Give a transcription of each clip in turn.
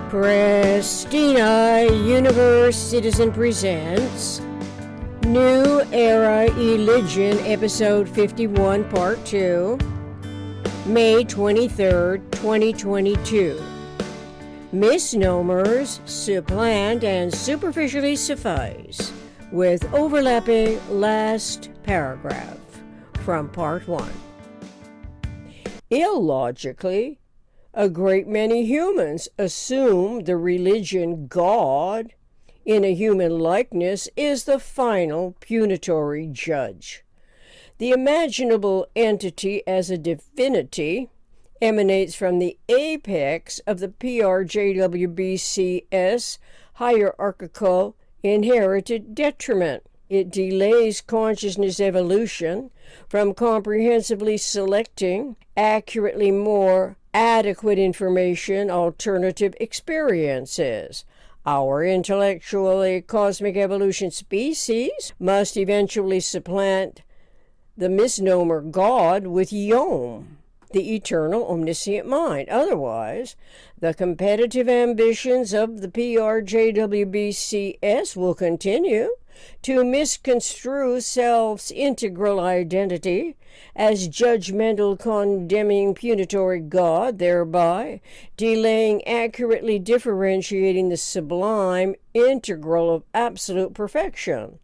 Prestina Universe Citizen presents New Era Religion, Episode 51, Part 2, May 23rd, 2022. Misnomers, supplant, and superficially suffice, with overlapping last paragraph from Part 1. Illogically, a great many humans assume the religion God, in a human likeness, is the final punitory judge. The imaginable entity as a divinity emanates from the apex of the PRJWBCS hierarchical inherited detriment. It delays consciousness evolution from comprehensively selecting accurately more adequate information, alternative experiences. Our intellectually cosmic evolution species must eventually supplant the misnomer God with Yom, the eternal omniscient mind. Otherwise, the competitive ambitions of the PRJWBCS will continue to misconstrue self's integral identity as judgmental, condemning, punitory God, thereby delaying accurately differentiating the sublime integral of absolute perfection.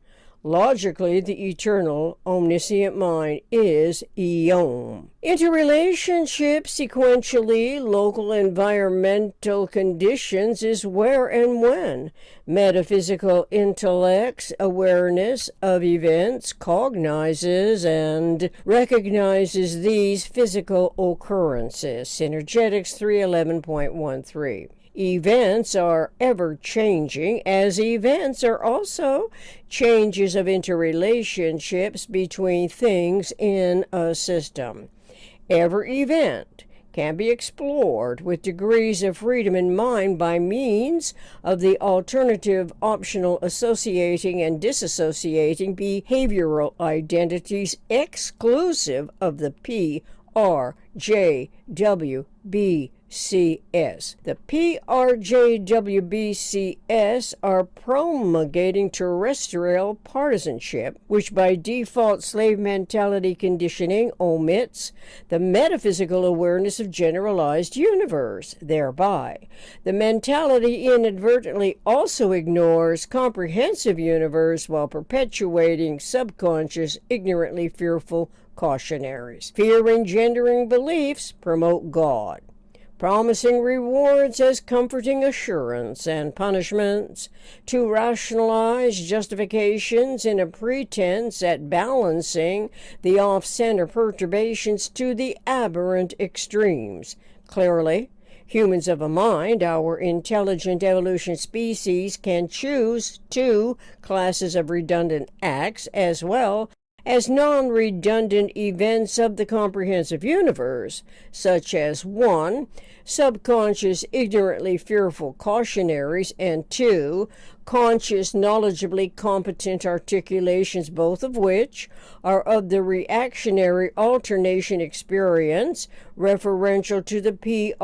Logically, the eternal, omniscient mind is Eon. Interrelationships, sequentially, local environmental conditions is where and when. Metaphysical intellect's awareness of events cognizes and recognizes these physical occurrences. Synergetics 311.13. Events are ever-changing, as events are also changes of interrelationships between things in a system. Every event can be explored with degrees of freedom in mind by means of the alternative optional associating and disassociating behavioral identities exclusive of the PRJWBCS. The PRJWBCS are promulgating terrestrial partisanship, which by default slave mentality conditioning omits the metaphysical awareness of generalized universe. Thereby, the mentality inadvertently also ignores comprehensive universe while perpetuating subconscious, ignorantly fearful cautionaries. Fear-engendering beliefs promote God, promising rewards as comforting assurance and punishments to rationalize justifications in a pretense at balancing the off-center perturbations to the aberrant extremes. Clearly, humans of a mind, our intelligent evolution species, can choose two classes of redundant acts as well as non-redundant events of the comprehensive universe, such as 1. Subconscious, ignorantly fearful cautionaries, and 2. Conscious, knowledgeably competent articulations, both of which are of the reactionary alternation experience referential to the PRJWBCS.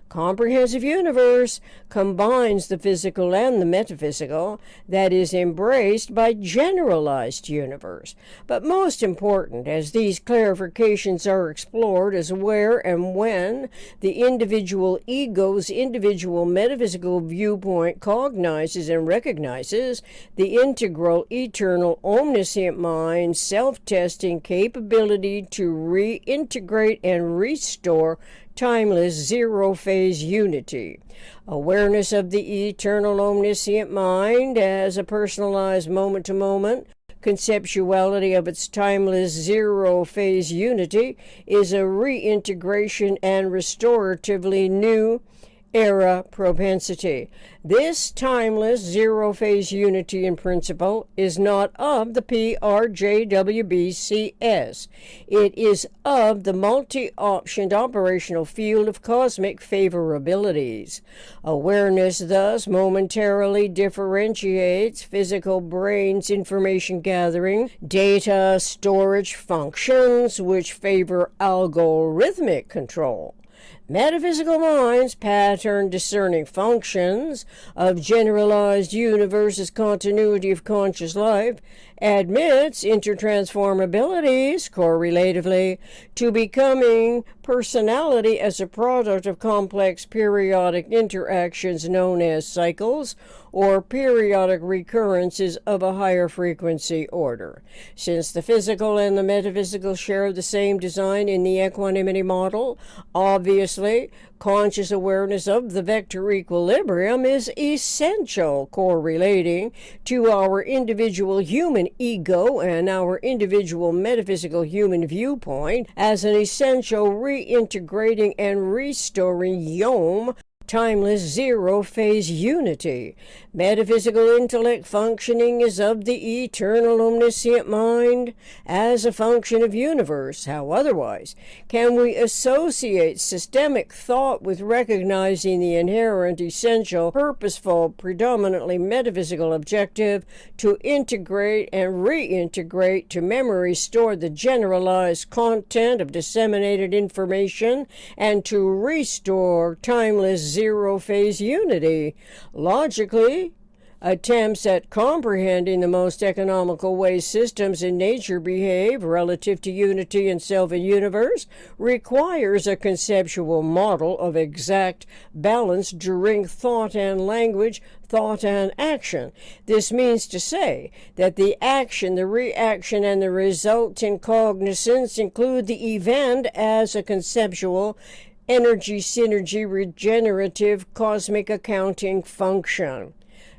Comprehensive universe combines the physical and the metaphysical that is embraced by generalized universe. But most important, as these clarifications are explored, is where and when the individual ego's individual metaphysical viewpoint cognizes and recognizes the integral, eternal, omniscient mind's self-testing capability to reintegrate and restore timeless zero-phase unity. Awareness of the eternal omniscient mind as a personalized moment-to-moment conceptuality of its timeless zero-phase unity is a reintegration and restoratively new era propensity. This timeless zero-phase unity in principle is not of the PRJWBCS. It is of the multi-optioned operational field of cosmic favorabilities. Awareness thus momentarily differentiates physical brain's information gathering, data storage functions which favor algorithmic control Metaphysical minds, pattern discerning functions of generalized universe's continuity of conscious life, admits intertransformabilities correlatively to becoming personality as a product of complex periodic interactions known as cycles or periodic recurrences of a higher frequency order. Since the physical and the metaphysical share the same design in the equanimity model, obviously, conscious awareness of the vector equilibrium is essential, correlating to our individual human ego and our individual metaphysical human viewpoint as an essential reintegrating and restoring yom, timeless zero-phase unity. Metaphysical intellect functioning is of the eternal omniscient mind as a function of universe. How otherwise can we associate systemic thought with recognizing the inherent, essential, purposeful, predominantly metaphysical objective to integrate and reintegrate to memory store the generalized content of disseminated information and to restore timeless zero-phase unity? Logically, attempts at comprehending the most economical way systems in nature behave relative to unity and self and universe requires a conceptual model of exact balance during thought and language, thought and action. This means to say that the action, the reaction, and the resultant cognizance include the event as a conceptual energy, synergy, regenerative, cosmic accounting function.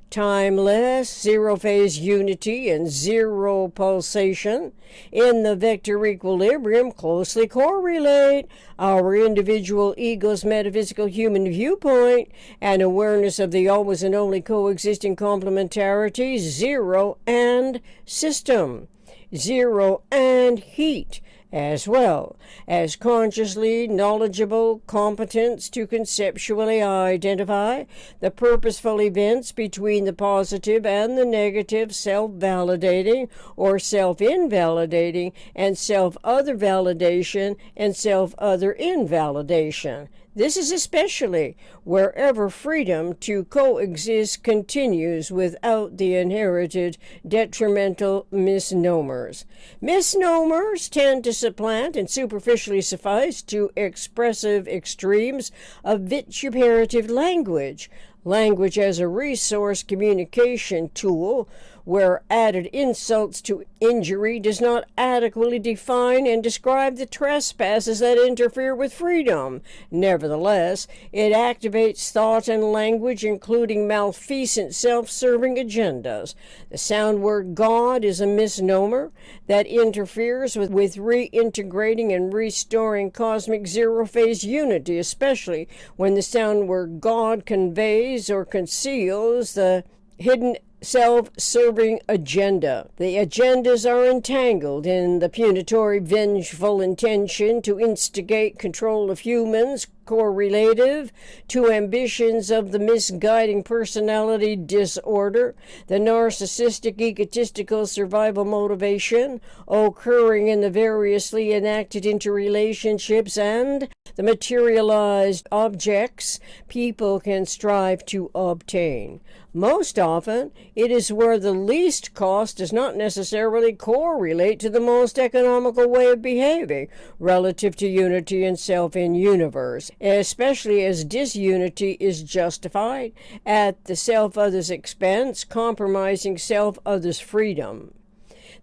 Timeless, zero-phase unity, and zero pulsation in the vector equilibrium closely correlate our individual ego's metaphysical human viewpoint and awareness of the always and only coexisting complementarity, zero and system, zero and heat, as well as consciously knowledgeable competence to conceptually identify the purposeful events between the positive and the negative, self-validating or self-invalidating, and self-other validation and self-other invalidation. This is especially wherever freedom to coexist continues without the inherited detrimental misnomers. Misnomers tend to supplant and superficially suffice to expressive extremes of vituperative language. Language as a resource communication tool where added insults to injury does not adequately define and describe the trespasses that interfere with freedom. Nevertheless, it activates thought and language, including malfeasant self-serving agendas. The sound word God is a misnomer that interferes with reintegrating and restoring cosmic zero-phase unity, especially when the sound word God conveys or conceals the hidden self-serving agenda. The agendas are entangled in the punitory, vengeful intention to instigate control of humans, correlative to ambitions of the misguiding personality disorder, the narcissistic, egotistical survival motivation occurring in the variously enacted interrelationships and the materialized objects people can strive to obtain. Most often, it is where the least cost does not necessarily correlate to the most economical way of behaving relative to unity and self in universe, especially as disunity is justified at the self-other's expense, compromising self-other's freedom.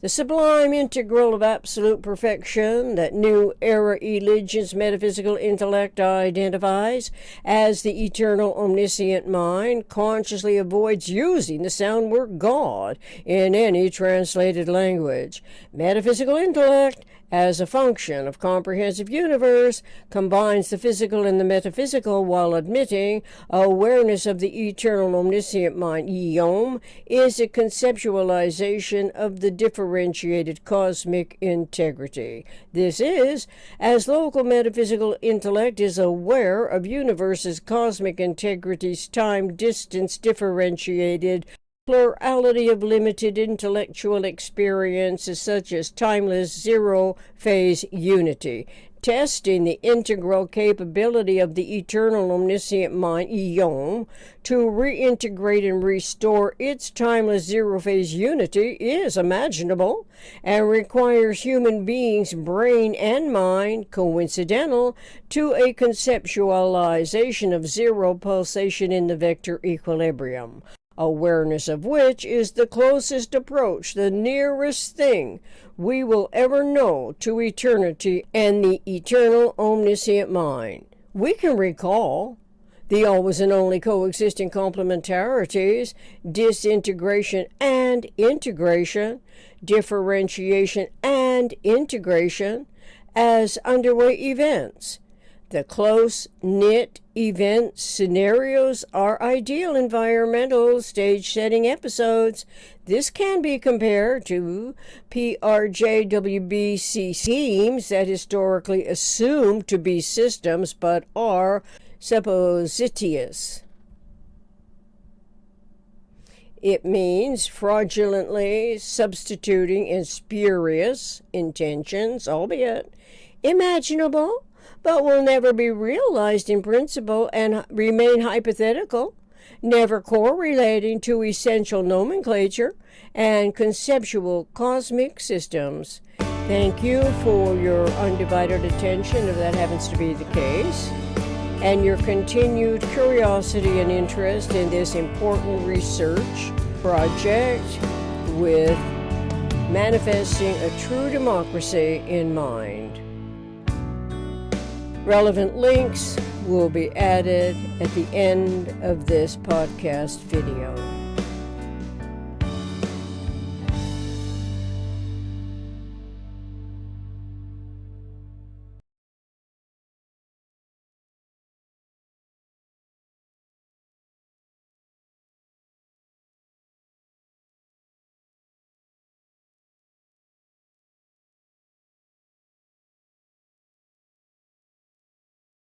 The sublime integral of absolute perfection that New Era religion's metaphysical intellect identifies as the eternal omniscient mind consciously avoids using the sound word God in any translated language. Metaphysical intellect, as a function of comprehensive universe, combines the physical and the metaphysical while admitting awareness of the eternal omniscient mind. Yom is a conceptualization of the differentiated cosmic integrity. This is, as local metaphysical intellect is aware of universe's cosmic integrity's time-distance differentiated plurality of limited intellectual experiences such as timeless zero-phase unity. testing the integral capability of the eternal omniscient mind, Eon, to reintegrate and restore its timeless zero-phase unity is imaginable and requires human beings' brain and mind, coincidental to a conceptualization of zero pulsation in the vector equilibrium, awareness of which is the closest approach, the nearest thing we will ever know to eternity and the eternal omniscient mind. We can recall the always and only coexisting complementarities, disintegration and integration, differentiation and integration as underway events. The close-knit event scenarios are ideal environmental stage-setting episodes. This can be compared to PRJWBCS schemes that historically assume to be systems but are suppositious. It means fraudulently substituting in spurious intentions, albeit imaginable, but will never be realized in principle and remain hypothetical, never correlating to essential nomenclature and conceptual cosmic systems. Thank you for your undivided attention, if that happens to be the case, and your continued curiosity and interest in this important research project with manifesting a true democracy in mind. Relevant links will be added at the end of this podcast video.